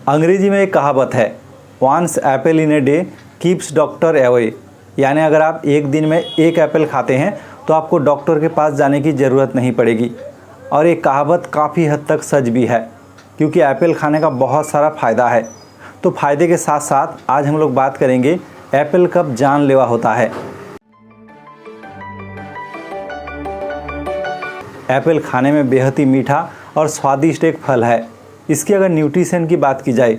अंग्रेजी में एक कहावत है, once apple in a day keeps doctor away. यानी अगर आप एक दिन में एक एप्पल खाते हैं तो आपको डॉक्टर के पास जाने की ज़रूरत नहीं पड़ेगी। और ये कहावत काफ़ी हद तक सच भी है, क्योंकि एप्पल खाने का बहुत सारा फ़ायदा है। तो फ़ायदे के साथ साथ आज हम लोग बात करेंगे एप्पल कब जानलेवा होता है। एप्पल खाने में बेहद ही मीठा और स्वादिष्ट एक फल है। इसकी अगर न्यूट्रिशन की बात की जाए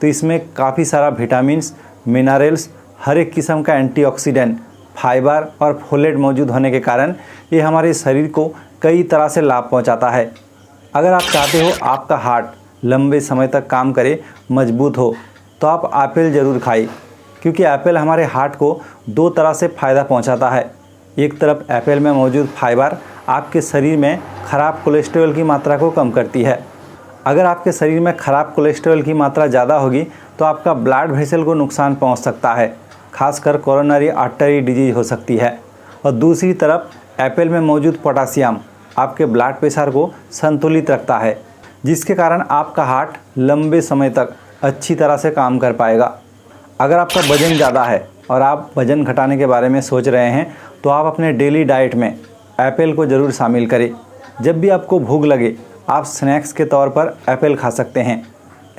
तो इसमें काफ़ी सारा विटामिन्स, मिनरल्स, हर एक किस्म का एंटीऑक्सीडेंट, फाइबर और फोलेट मौजूद होने के कारण ये हमारे शरीर को कई तरह से लाभ पहुंचाता है। अगर आप चाहते हो आपका हार्ट लंबे समय तक काम करे, मजबूत हो, तो आप एप्पल ज़रूर खाइए, क्योंकि एप्पल हमारे हार्ट को दो तरह से फ़ायदा पहुंचाता है। एक तरफ एप्पल में मौजूद फाइबर आपके शरीर में ख़राब कोलेस्ट्रॉल की मात्रा को कम करती है। अगर आपके शरीर में ख़राब कोलेस्ट्रॉल की मात्रा ज़्यादा होगी तो आपका ब्लड वेसल को नुकसान पहुंच सकता है, खासकर कोरोनरी आर्टरी डिजीज हो सकती है। और दूसरी तरफ एप्पल में मौजूद पोटासियम आपके ब्लड प्रेशर को संतुलित रखता है, जिसके कारण आपका हार्ट लंबे समय तक अच्छी तरह से काम कर पाएगा। अगर आपका वज़न ज़्यादा है और आप वज़न घटाने के बारे में सोच रहे हैं तो आप अपने डेली डाइट में एप्पल को ज़रूर शामिल करें। जब भी आपको भूख लगे आप स्नैक्स के तौर पर एप्पल खा सकते हैं।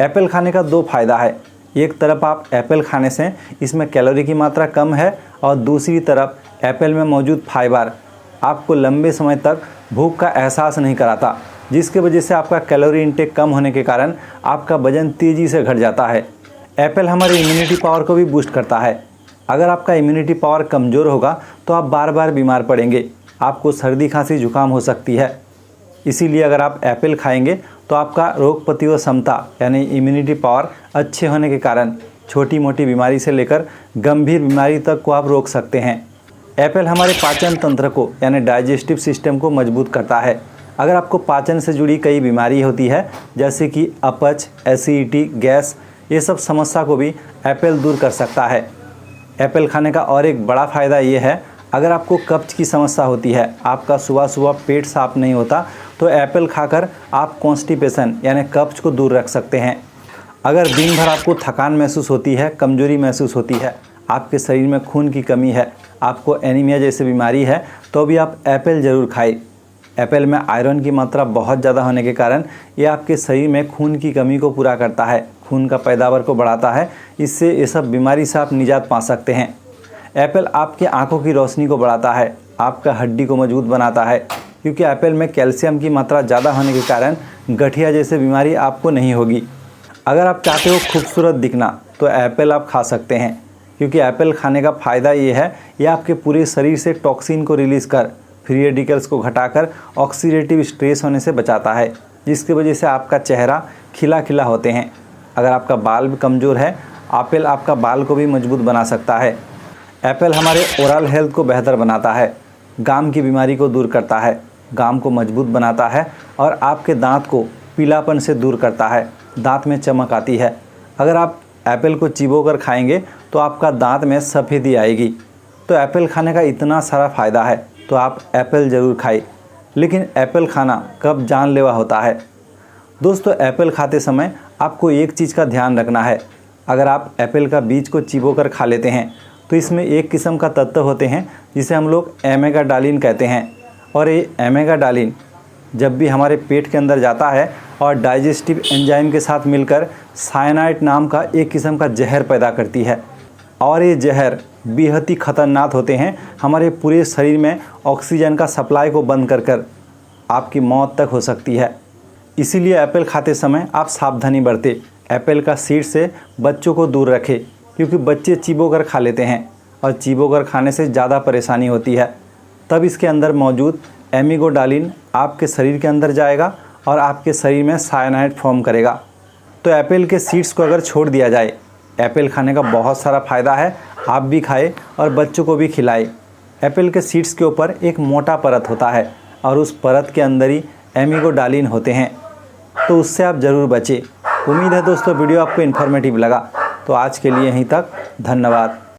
एप्पल खाने का दो फ़ायदा है, एक तरफ आप एप्पल खाने से इसमें कैलोरी की मात्रा कम है और दूसरी तरफ एप्पल में मौजूद फाइबर आपको लंबे समय तक भूख का एहसास नहीं कराता, जिसकी वजह से आपका कैलोरी इंटेक कम होने के कारण आपका वज़न तेज़ी से घट जाता है। एप्पल हमारी इम्यूनिटी पावर को भी बूस्ट करता है। अगर आपका इम्यूनिटी पावर कमज़ोर होगा तो आप बार बार बीमार पड़ेंगे, आपको सर्दी खांसी जुकाम हो सकती है। इसीलिए अगर आप एप्पल खाएंगे तो आपका रोग प्रतिरोधक क्षमता यानी इम्यूनिटी पावर अच्छे होने के कारण छोटी मोटी बीमारी से लेकर गंभीर बीमारी तक को आप रोक सकते हैं। एप्पल हमारे पाचन तंत्र को यानी डाइजेस्टिव सिस्टम को मजबूत करता है। अगर आपको पाचन से जुड़ी कई बीमारी होती है, जैसे कि अपच, एसिडिटी, गैस, ये सब समस्या को भी एप्पल दूर कर सकता है। एप्पल खाने का और एक बड़ा फ़ायदा ये है, अगर आपको कब्ज की समस्या होती है, आपका सुबह सुबह पेट साफ नहीं होता, तो एप्पल खाकर आप कॉन्स्टिपेशन यानी कब्ज को दूर रख सकते हैं। अगर दिन भर आपको थकान महसूस होती है, कमजोरी महसूस होती है, आपके शरीर में खून की कमी है, आपको एनीमिया जैसी बीमारी है, तो भी आप एप्पल ज़रूर खाएं। एप्पल में आयरन की मात्रा बहुत ज़्यादा होने के कारण ये आपके शरीर में खून की कमी को पूरा करता है, खून का पैदावार को बढ़ाता है। इससे ये सब बीमारी से आप निजात पा सकते हैं। एप्पल आपकी आंखों की रोशनी को बढ़ाता है, आपका हड्डी को मजबूत बनाता है, क्योंकि एप्पल में कैल्शियम की मात्रा ज़्यादा होने के कारण गठिया जैसे बीमारी आपको नहीं होगी। अगर आप चाहते हो खूबसूरत दिखना तो एप्पल आप खा सकते हैं, क्योंकि एप्पल खाने का फ़ायदा ये है, ये आपके पूरे शरीर से टॉक्सिन को रिलीज़ कर फ्री रेडिकल्स को घटाकर ऑक्सीडेटिव स्ट्रेस होने से बचाता है, जिसकी वजह से आपका चेहरा खिला खिला होते हैं। अगर आपका बाल भी कमज़ोर है, एप्पल आपका बाल को भी मजबूत बना सकता है। एप्पल हमारे ओरल हेल्थ को बेहतर बनाता है, गाम की बीमारी को दूर करता है, गाम को मजबूत बनाता है और आपके दांत को पीलापन से दूर करता है, दांत में चमक आती है। अगर आप एप्पल को चिबोकर खाएंगे तो आपका दांत में सफ़ेदी आएगी। तो एप्पल खाने का इतना सारा फ़ायदा है, तो आप एप्पल ज़रूर खाएं। लेकिन एप्पल खाना कब जानलेवा होता है? दोस्तों, एप्पल खाते समय आपको एक चीज़ का ध्यान रखना है। अगर आप एप्पल का बीज को चिबोकर खा लेते हैं तो इसमें एक किस्म का तत्व होते हैं जिसे हम लोग एमेगाडालिन कहते हैं। और ये एमेगाडालिन जब भी हमारे पेट के अंदर जाता है और डाइजेस्टिव एंजाइम के साथ मिलकर साइनाइड नाम का एक किस्म का जहर पैदा करती है। और ये जहर बेहद ही खतरनाक होते हैं, हमारे पूरे शरीर में ऑक्सीजन का सप्लाई को बंद कर आपकी मौत तक हो सकती है। इसीलिए एप्पल खाते समय आप सावधानी बरतें। एप्पल का सीड से बच्चों को दूर रखें, क्योंकि बच्चे चिबोकर खा लेते हैं और चिबोकर खाने से ज़्यादा परेशानी होती है। तब इसके अंदर मौजूद एमिगोडालिन आपके शरीर के अंदर जाएगा और आपके शरीर में साइनाइड फॉर्म करेगा। तो एप्पल के सीड्स को अगर छोड़ दिया जाए, एप्पल खाने का बहुत सारा फ़ायदा है, आप भी खाएं और बच्चों को भी खिलाएं। एप्पल के सीड्स के ऊपर एक मोटा परत होता है और उस परत के अंदर ही एमिगोडालिन होते हैं, तो उससे आप ज़रूर बचें। उम्मीद है दोस्तों वीडियो आपको इन्फॉर्मेटिव लगा। तो आज के लिए यहीं तक, धन्यवाद।